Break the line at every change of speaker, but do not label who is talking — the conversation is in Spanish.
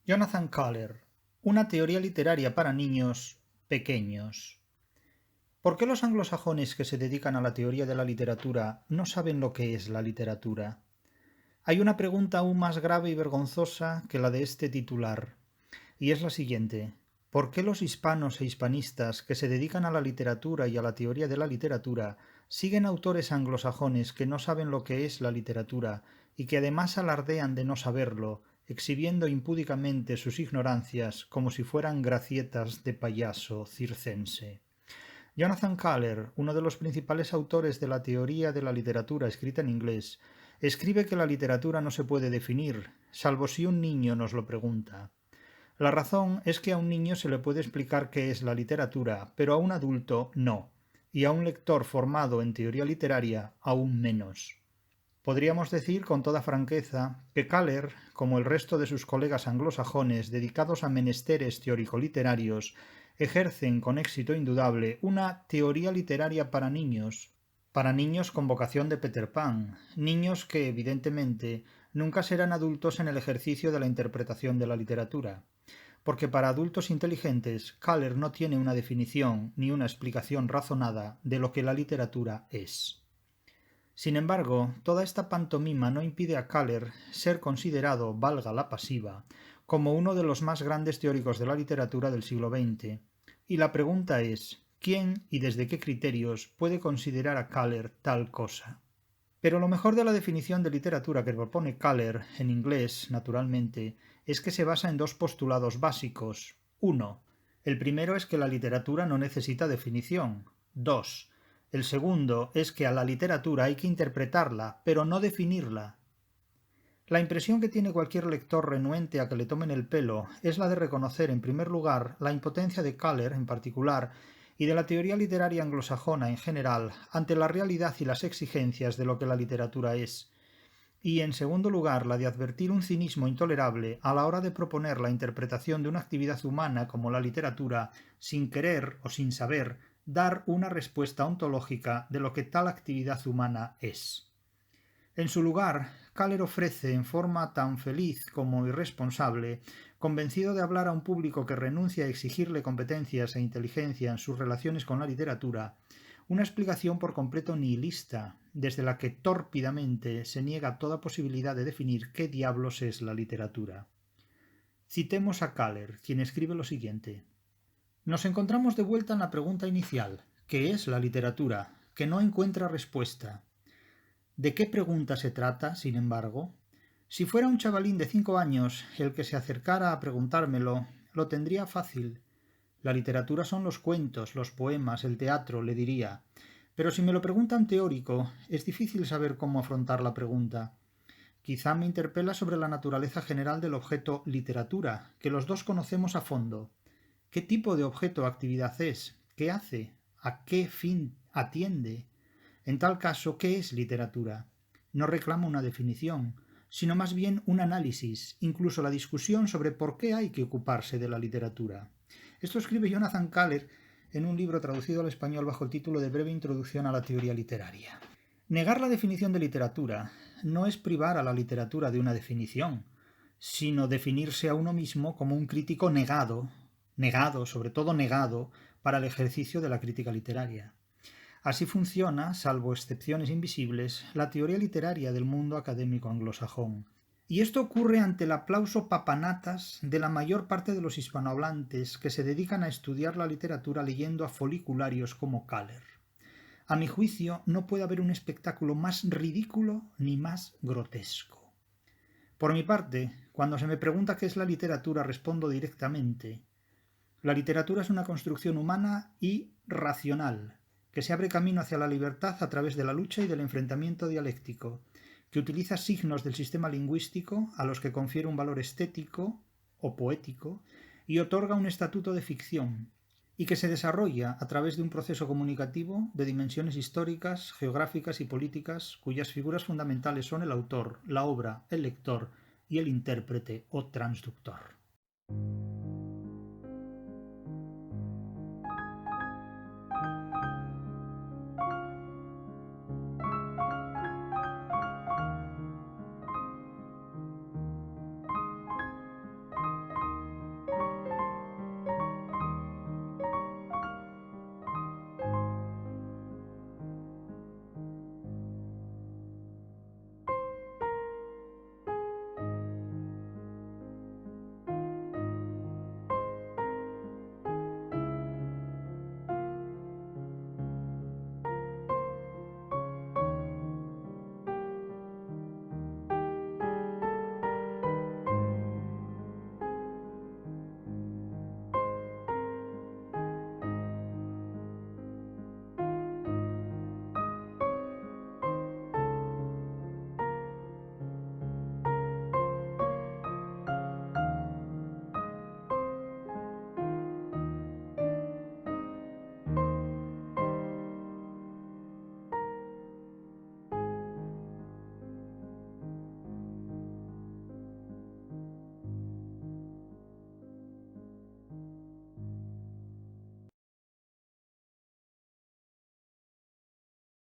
Jonathan Kahler, una teoría literaria para niños pequeños. ¿Por qué los anglosajones que se dedican a la teoría de la literatura no saben lo que es la literatura? Hay una pregunta aún más grave y vergonzosa que la de este titular, y es la siguiente. ¿Por qué los hispanos e hispanistas que se dedican a la literatura y a la teoría de la literatura siguen autores anglosajones que no saben lo que es la literatura y que además alardean de no saberlo, exhibiendo impúdicamente sus ignorancias como si fueran gracietas de payaso circense? Jonathan Kahler, uno de los principales autores de la teoría de la literatura escrita en inglés, escribe que la literatura no se puede definir, salvo si un niño nos lo pregunta. La razón es que a un niño se le puede explicar qué es la literatura, pero a un adulto no, y a un lector formado en teoría literaria aún menos. Podríamos decir con toda franqueza que Kahler, como el resto de sus colegas anglosajones dedicados a menesteres teórico-literarios, ejercen con éxito indudable una teoría literaria para niños con vocación de Peter Pan, niños que, evidentemente, nunca serán adultos en el ejercicio de la interpretación de la literatura. Porque para adultos inteligentes, Kahler no tiene una definición ni una explicación razonada de lo que la literatura es. Sin embargo, toda esta pantomima no impide a Kahler ser considerado, valga la pasiva, como uno de los más grandes teóricos de la literatura del siglo XX. Y la pregunta es, ¿quién y desde qué criterios puede considerar a Kahler tal cosa? Pero lo mejor de la definición de literatura que propone Kahler, en inglés, naturalmente, es que se basa en dos postulados básicos. 1. El primero es que la literatura no necesita definición. 2. El segundo es que a la literatura hay que interpretarla, pero no definirla. La impresión que tiene cualquier lector renuente a que le tomen el pelo es la de reconocer, en primer lugar, la impotencia de Kahler en particular y de la teoría literaria anglosajona en general ante la realidad y las exigencias de lo que la literatura es, y en segundo lugar la de advertir un cinismo intolerable a la hora de proponer la interpretación de una actividad humana como la literatura sin querer o sin saber dar una respuesta ontológica de lo que tal actividad humana es. En su lugar, Kahler ofrece, en forma tan feliz como irresponsable, convencido de hablar a un público que renuncia a exigirle competencias e inteligencia en sus relaciones con la literatura, una explicación por completo nihilista, desde la que tórpidamente se niega toda posibilidad de definir qué diablos es la literatura. Citemos a Kahler, quien escribe lo siguiente. Nos encontramos de vuelta en la pregunta inicial, ¿qué es la literatura?, que no encuentra respuesta. ¿De qué pregunta se trata, sin embargo? Si fuera un chavalín de 5 años el que se acercara a preguntármelo, lo tendría fácil. La literatura son los cuentos, los poemas, el teatro, le diría. Pero si me lo pregunta un teórico, es difícil saber cómo afrontar la pregunta. Quizá me interpela sobre la naturaleza general del objeto literatura, que los dos conocemos a fondo. ¿Qué tipo de objeto o actividad es? ¿Qué hace? ¿A qué fin atiende? En tal caso, ¿qué es literatura? No reclamo una definición, sino más bien un análisis, incluso la discusión sobre por qué hay que ocuparse de la literatura. Esto escribe Jonathan Kahler en un libro traducido al español bajo el título de Breve Introducción a la Teoría Literaria. Negar la definición de literatura no es privar a la literatura de una definición, sino definirse a uno mismo como un crítico negado, sobre todo negado, para el ejercicio de la crítica literaria. Así funciona, salvo excepciones invisibles, la teoría literaria del mundo académico anglosajón. Y esto ocurre ante el aplauso papanatas de la mayor parte de los hispanohablantes que se dedican a estudiar la literatura leyendo a folicularios como Kahler. A mi juicio, no puede haber un espectáculo más ridículo ni más grotesco. Por mi parte, cuando se me pregunta qué es la literatura, respondo directamente. La literatura es una construcción humana y racional, que se abre camino hacia la libertad a través de la lucha y del enfrentamiento dialéctico, que utiliza signos del sistema lingüístico a los que confiere un valor estético o poético y otorga un estatuto de ficción, y que se desarrolla a través de un proceso comunicativo de dimensiones históricas, geográficas y políticas cuyas figuras fundamentales son el autor, la obra, el lector y el intérprete o transductor.